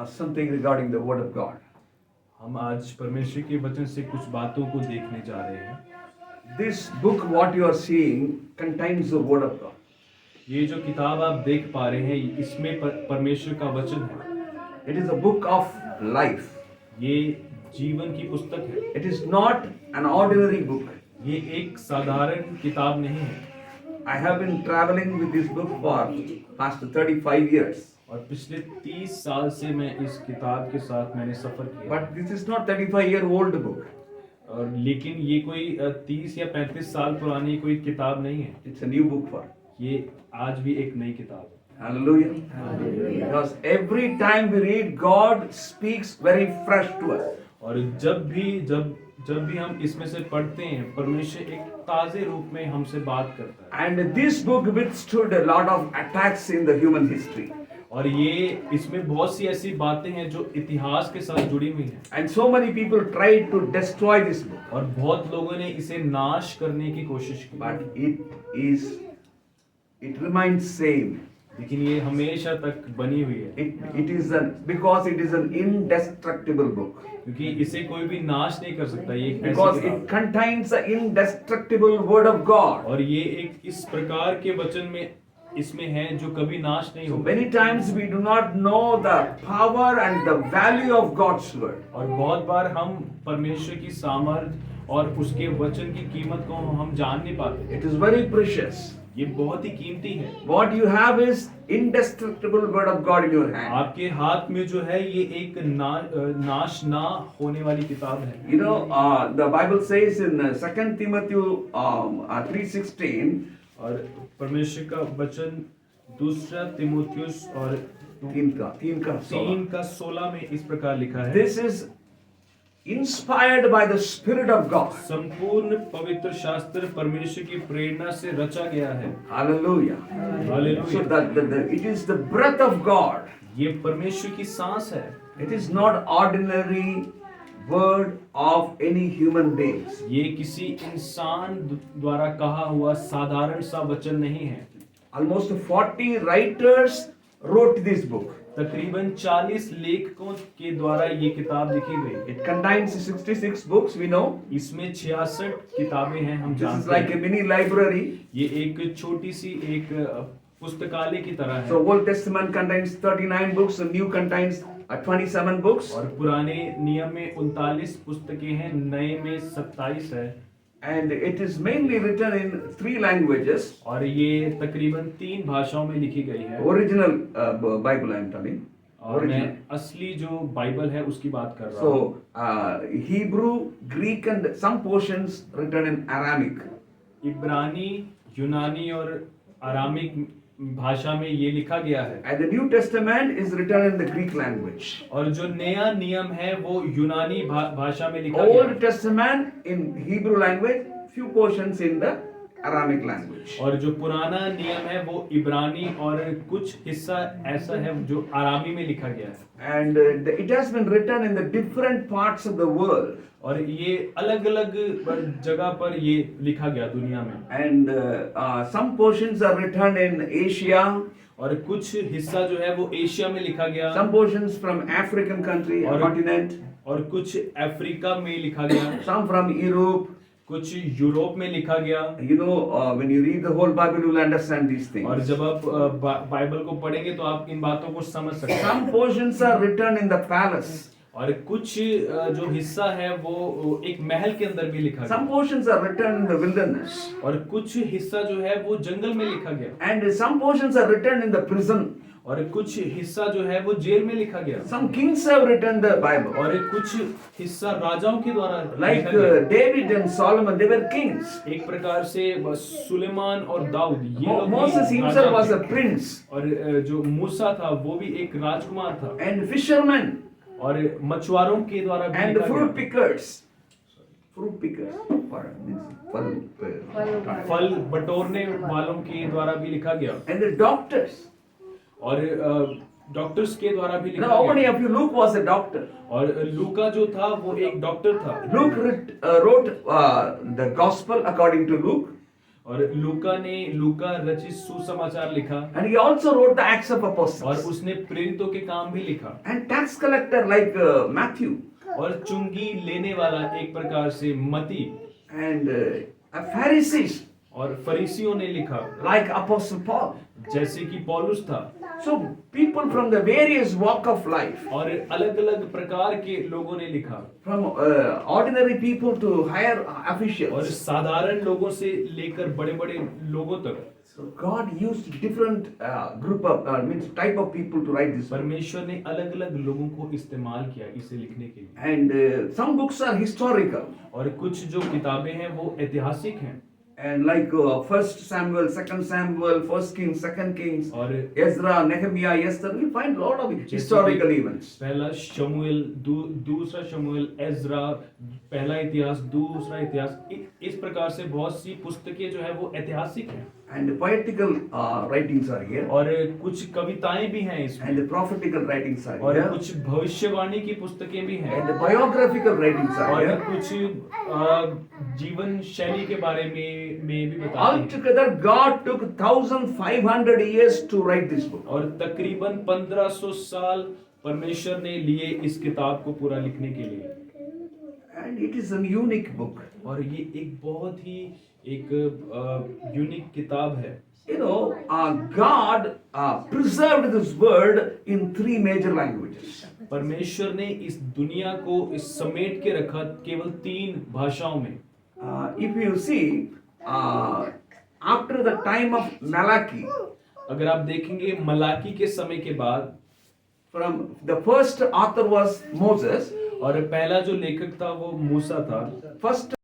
something regarding the Word of God. हम आज परमेश्वर के वचन से कुछ बातों को देखने जा रहे हैं। This book, what you are seeing, contains the Word of God. ये जो किताब आप देख पा रहे हैं, इसमें परमेश्वर का वचन है। It is a book of life. ये जीवन की पुस्तक है। It is not an ordinary book. ये एक साधारण किताब नहीं है। I have been traveling with this book for past 35 years. और पिछले 30 साल से मैं इस किताब के साथ मैंने सफर किया। But this is not 35-year-old book. और लेकिन ये कोई 30 या 35 साल पुरानी कोई किताब नहीं है। It's a new book for. ये आज भी एक नई किताब है। Hallelujah. Hallelujah. Because every time we read, God speaks very fresh to us. और जब भी हम इसमें से पढ़ते हैं, परमेश्वर एक ताजे रूप में हमसे बात करता है। And this book withstood a lot of attacks in the human history. और ये इसमें बहुत सी ऐसी बातें हैं जो इतिहास के साथ जुड़ी हुई हैं। And so many people tried to destroy this book. और बहुत लोगों ने इसे नाश करने की कोशिश की। But it remains same. लेकिन ये हमेशा तक बनी हुई है। Because it is an indestructible book. क्योंकि इसे कोई भी नाश नहीं कर सकता। ये एक Because ऐसी it किताब है। contains the indestructible word of God. और ये एक इस प्रकार के वचन में इसमें है जो कभी नाश नहीं So होगा। many times we do not know the power and the value of God's word. और बहुत बार हम परमेश्वर की सामर्थ और उसके वचन की कीमत को हम जान नहीं पाते। It is very precious. ये बहुत ही कीमती है। What you have is indestructible word of God in your hand. आपके हाथ में जो है ये एक नाश ना होने वाली किताब है। You know, the Bible says in 2 Timothy 3:16. और परमेश्वर का वचन दूसरा तिमोथियुस और 3:16 में इस प्रकार लिखा है। This is inspired by the Spirit of God. संपूर्ण पवित्र शास्त्र परमेश्वर की प्रेरणा से रचा गया है। Hallelujah. Hallelujah. So it is the breath of God. ये परमेश्वर की सांस है। It is not ordinary word of any human beings. ये किसी इंसान द्वारा कहा हुआ साधारण सा वचन नहीं है। Almost 40 writers wrote this book. तकरीबन 40 लेखकों के द्वारा ये किताब लिखी गई। It contains 66 books, we know. इसमें 66 किताबें हैं, हम This is जानते like हैं। a mini library. ये एक छोटी सी एक पुस्तकालय की तरह है। So Old Testament contains 39 books, the New contains 27 books. और पुराने नियम में 39 पुस्तकें हैं, नए में 27 है। And it is mainly written in 3 languages. और ये तकरीबन 3 भाषाओं में लिखी गई है। Original Bible I am telling. और मैं Original. असली जो बाइबल है उसकी बात कर रहा So हूँ। Hebrew, Greek and some portions written in Aramaic. इब्रानी, यूनानी और अरामिक भाषा में ये लिखा गया है। And the New Testament is written in the Greek language. और जो नया नियम है वो यूनानी भाषा में लिखा गया Old है। Testament in Hebrew language, few portions in the Aramaic language. और जो पुराना नियम है वो इब्रानी और कुछ हिस्सा ऐसा है जो अरामी में लिखा गया है। And it has been written in the different parts of the world. और ये अलग-अलग जगह पर ये लिखा गया दुनिया में। And some portions are written in Asia. और कुछ हिस्सा जो है वो एशिया में लिखा गया। Some portions from African country or continent. और कुछ अफ्रीका में लिखा गया। Some from Europe. कुछ यूरोप में लिखा गया। You know, when you read the whole Bible, you will understand these things. और जब आप बाइबल को पढ़ेंगे तो आप इन बातों को समझ सकते हैं। Some portions are written in the palace. और कुछ जो हिस्सा है वो एक महल के अंदर भी लिखा Some गया। portions are written in the wilderness. और कुछ हिस्सा जो है वो जंगल में लिखा गया। And some portions are written in the prison. और कुछ हिस्सा जो है वो जेल में लिखा गया। Some kings have written the Bible. और कुछ हिस्सा राजाओं के द्वारा Like लिखा गया। David and Solomon, they were kings. एक प्रकार से सुलेमान और दाऊद ये लोग भी Moses himself Raja was a थे। prince. और जो मूसा था वो भी एक राजकुमार था। And fishermen. और मछुआरों के द्वारा भी And लिखा fruit गया। pickers. Fruit pickers. फल बटोरने वालों के द्वारा भी लिखा गया। And the doctors. और डॉक्टर्स के द्वारा भी लिखा Now, how many गया। of you? Luke was a doctor. और लूका जो था वो एक डॉक्टर था। Luke wrote the gospel according to Luke. और लूका रचित सुसमाचार लिखा And he also wrote the Acts of और Apostles. उसने प्रेरितों के काम भी लिखा। And tax collector like Matthew और चुंगी लेने वाला एक प्रकार से मती and Pharisees और फरीसियों ने लिखा, like Apostle Paul. जैसे कि पौलुस था। So people from the various walk of life, और अलग अलग प्रकार के लोगों ने लिखा, from ordinary people to higher और officials. साधारण लोगों से लेकर बड़े बड़े लोगों तक। So God used different group of means type of people to write this book. परमेश्वर ने अलग अलग लोगों को इस्तेमाल किया इसे लिखने के लिए। And some books are historical, और कुछ जो किताबें हैं वो ऐतिहासिक हैं। and like First Samuel, Second Samuel, First Kings, Second Kings, और Ezra, Nehemiah, Esther. We find a lot of historical events. पहला शमूएल, दूसरा शमूएल, एज्रा, पहला इतिहास, दूसरा इतिहास, इस प्रकार से बहुत सी पुस्तकें जो है वो ऐतिहासिक हैं। And poetical writings are here, और कुछ कविताएं भी हैं इसमें, and the prophetical writings are और here, कुछ भविष्यवाणी की पुस्तकें भी हैं, and the biographical writings are और here. कुछ जीवन शैली के बारे में भी बताते हैं। Altogether, God took 1,500 years to write this book. और तकरीबन 1500 साल परमेश्वर ने लिए इस किताब को पूरा लिखने के लिए। And it is a unique book. और ये एक बहुत ही एक यूनिक किताब है। You know, God preserved this word in 3 major languages. परमेश्वर ने इस दुनिया को इस समेट के रखा केवल 3 भाषाओं में। If you see, after the time of Malachi, अगर आप देखेंगे मलाकी के समय के बाद, from the first author was Moses, और पहला जो लेखक था वो मूसा था। first